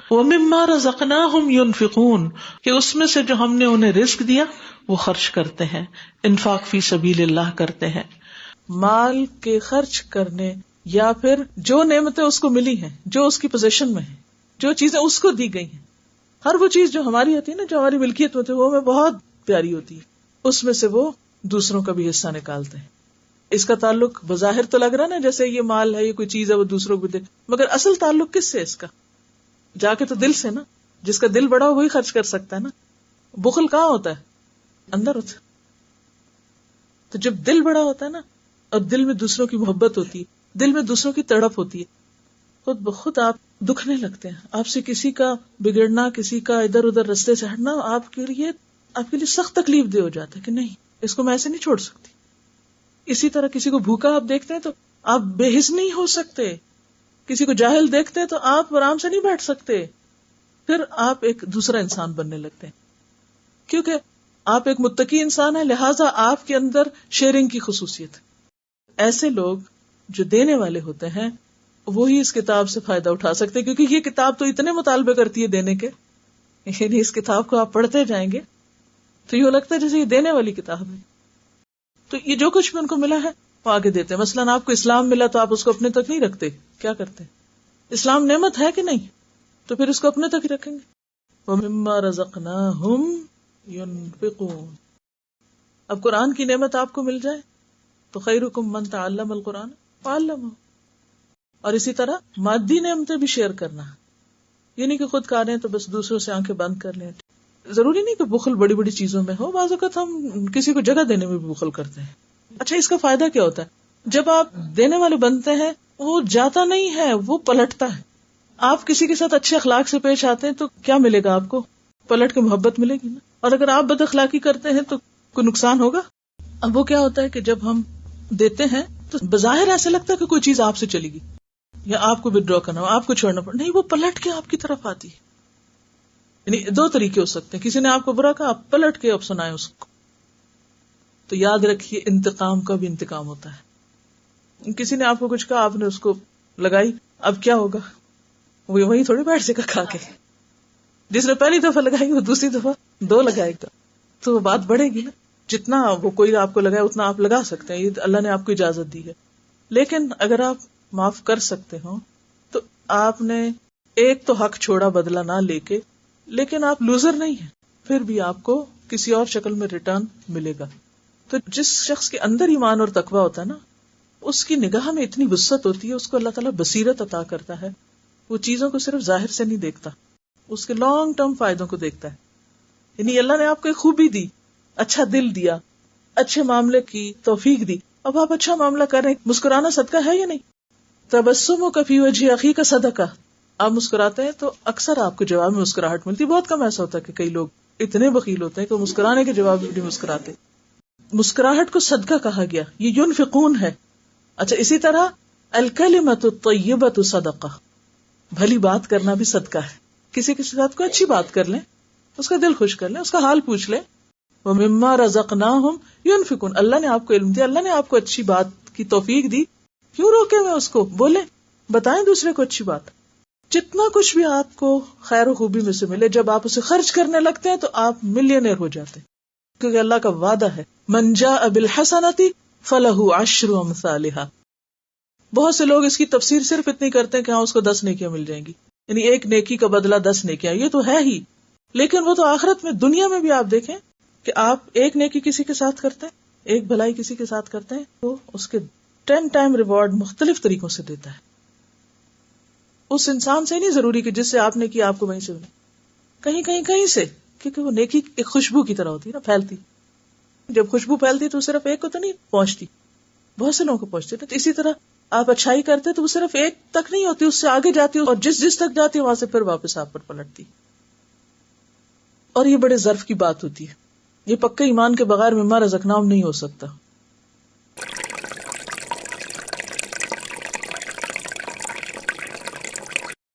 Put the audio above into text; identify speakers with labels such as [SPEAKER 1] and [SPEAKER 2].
[SPEAKER 1] وَمِمَّا رَزَقْنَاهُمْ يُنْفِقُونَ کہ اس میں سے جو ہم نے انہیں رزق دیا وہ خرچ کرتے ہیں، انفاق فی سبیل اللہ کرتے ہیں. مال کے خرچ کرنے یا پھر جو نعمتیں اس کو ملی ہیں، جو اس کی پوزیشن میں ہیں، جو چیزیں اس کو دی گئی ہیں، ہر وہ چیز جو ہماری ہوتی ہے نا، جو ہماری ملکیت ہوتی ہے، وہ ہمیں بہت پیاری ہوتی ہے، اس میں سے وہ دوسروں کا بھی حصہ نکالتے ہیں. اس کا تعلق بظاہر تو لگ رہا نا جیسے یہ مال ہے، یہ کوئی چیز ہے، وہ دوسروں کو دے، مگر اصل تعلق کس سے؟ اس کا جا کے تو دل سے نا. جس کا دل بڑا ہو وہی خرچ کر سکتا ہے نا. بخل کہاں ہوتا ہے؟ اندر ہوتا ہے. تو جب دل بڑا ہوتا ہے نا، اور دل میں دوسروں کی محبت ہوتی ہے، دل میں دوسروں کی تڑپ ہوتی ہے، خود بخود آپ دکھنے لگتے ہیں. آپ سے کسی کا بگڑنا، کسی کا ادھر ادھر رستے سے ہٹنا آپ کے لیے سخت تکلیف دہ ہو جاتا ہے کہ نہیں، اس کو میں ایسے نہیں چھوڑ سکتی. اسی طرح کسی کو بھوکا آپ دیکھتے ہیں تو آپ بے حس نہیں ہو سکتے. کسی کو جاہل دیکھتے ہیں تو آپ آرام سے نہیں بیٹھ سکتے. پھر آپ ایک دوسرا انسان بننے لگتے ہیں، کیونکہ آپ ایک متقی انسان ہیں، لہٰذا آپ کے اندر شیئرنگ کی خصوصیت ہے. ایسے لوگ جو دینے والے ہوتے ہیں وہی اس کتاب سے فائدہ اٹھا سکتے ہیں، کیونکہ یہ کتاب تو اتنے مطالبے کرتی ہے دینے کے، یعنی اس کتاب کو آپ پڑھتے جائیں گے تو یہ لگتا ہے جیسے یہ دینے والی کتاب ہے. تو یہ جو کچھ بھی ان کو ملا ہے وہ آگے دیتے ہیں. مثلاً آپ کو اسلام ملا تو آپ اس کو اپنے تک نہیں رکھتے، کیا کرتے ہیں؟ اسلام نعمت ہے کہ نہیں، تو پھر اس کو اپنے تک ہی رکھیں گے. وَمِمَّا رَزَقْنَاهُمْ يُنْفِقُونَ. اب قرآن کی نعمت آپ کو مل جائے تو خیرکم من تعلم القرآن وعلمہ. اور اسی طرح مادی نعمتیں بھی شیئر کرنا، یہ نہیں کہ خود کھا رہے ہیں تو بس دوسروں سے آنکھیں بند کر لیں. ضروری نہیں کہ بخل بڑی بڑی چیزوں میں ہو، بعض اوقات ہم کسی کو جگہ دینے میں بھی بخل کرتے ہیں. اچھا، اس کا فائدہ کیا ہوتا ہے؟ جب آپ دینے والے بنتے ہیں وہ جاتا نہیں ہے، وہ پلٹتا ہے. آپ کسی کے ساتھ اچھے اخلاق سے پیش آتے ہیں تو کیا ملے گا آپ کو؟ پلٹ کے محبت ملے گی نا. اور اگر آپ بد اخلاقی کرتے ہیں تو کوئی نقصان ہوگا. اب وہ کیا ہوتا ہے کہ جب ہم دیتے ہیں تو بظاہر ایسے لگتا ہے کہ کوئی چیز آپ سے چلی گئی یا آپ کو ودرا کرنا ہو، آپ کو چھوڑنا پڑا. نہیں، وہ پلٹ کے آپ کی طرف آتی ہے. یعنی دو طریقے ہو سکتے ہیں، کسی نے آپ کو برا کہا، آپ پلٹ کے اب سنائیں اس کو. تو یاد رکھیے انتقام کا بھی انتقام ہوتا ہے. کسی نے آپ کو کچھ کہا، آپ نے اس کو لگائی، اب کیا ہوگا؟ وہ وہی تھوڑی بیٹھ سے کھا کے. جس نے پہلی دفعہ لگائی وہ دوسری دفعہ 2 لگائے گا تو وہ بات بڑھے گی نا. جتنا وہ کوئی آپ کو لگائے اتنا آپ لگا سکتے ہیں، یہ اللہ نے آپ کو اجازت دی ہے. لیکن اگر آپ معاف کر سکتے ہو تو آپ نے ایک تو حق چھوڑا بدلہ نہ لے کے، لیکن آپ لوزر نہیں ہیں، پھر بھی آپ کو کسی اور شکل میں ریٹرن ملے گا. تو جس شخص کے اندر ایمان اور تقویٰ ہوتا ہے نا، اس کی نگاہ میں اتنی وسعت ہوتی ہے، اس کو اللہ تعالیٰ بصیرت عطا کرتا ہے. وہ چیزوں کو صرف ظاہر سے نہیں دیکھتا، اس کے لانگ ٹرم فائدوں کو دیکھتا ہے. یعنی اللہ نے آپ کو ایک خوبی دی، اچھا دل دیا، اچھے معاملے کی توفیق دی. اب آپ اچھا معاملہ کر رہے ہیں، مسکرانا صدقہ ہے یا نہیں؟ تبسمک فی وجہ اخیک صدقہ. آپ مسکراتے ہیں تو اکثر آپ کو جواب میں مسکراہٹ ملتی. بہت کم ایسا ہوتا ہے کہ کئی لوگ اتنے بخیل ہوتے ہیں کہ مسکرانے کے جواب میں نہیں مسکراتے. مسکراہٹ کو صدقہ کہا گیا، یہ ینفقون ہے. اچھا، اسی طرح الکلمۃ الطیبۃ صدقہ، بھلی بات کرنا بھی صدقہ ہے. کسی کے ساتھ کوئی اچھی بات کر لیں، اس کا دل خوش کر لیں، اس کا حال پوچھ لیں. وَمِمَّا رَزَقْنَاهُمْ يُنْفِقُونَ. اللہ نے آپ کو علم دیا، اللہ نے آپ کو اچھی بات کی توفیق دی، کیوں روکے ہوئے اس کو؟ بولیں، بتائیں دوسرے کو اچھی بات. جتنا کچھ بھی آپ کو خیر و خوبی میں سے ملے، جب آپ اسے خرچ کرنے لگتے ہیں تو آپ ملینئر ہو جاتے ہیں، کیونکہ اللہ کا وعدہ ہے مَن جَاءَ بِالْحَسَنَةِ فَلَهُ عَشْرُ أَمْثَالِهَا. بہت سے لوگ اس کی تفسیر صرف اتنی کرتے ہیں کہ ہاں اس کو 10 نیکیاں مل جائیں گی، یعنی ایک نیکی کا بدلہ 10 نیکیاں. یہ تو ہے ہی، لیکن وہ تو آخرت میں. دنیا میں بھی آپ دیکھیں کہ آپ ایک نیکی کسی کے ساتھ کرتے ہیں، ایک بھلائی کسی کے ساتھ کرتے ہیں، تو اس کے 10 ٹائم ریوارڈ مختلف طریقوں سے دیتا ہے. اس انسان سے نہیں ضروری کہ جس سے آپ نے کیا آپ کو وہیں سے کہیں سے، کیونکہ وہ نیکی ایک خوشبو کی طرح ہوتی ہے نا، پھیلتی. جب خوشبو پھیلتی تو صرف ایک کو تو نہیں پہنچتی، بہت سے لوگوں کو پہنچتی. تو اسی طرح آپ اچھائی کرتے تو وہ صرف ایک تک نہیں ہوتی، اس سے آگے جاتی اور جس تک جاتی وہاں سے پھر واپس آپ پر پلٹتی. اور یہ بڑے ظرف کی بات ہوتی ہے، یہ پکے ایمان کے بغیر مما رزقناہم نہیں ہو سکتا.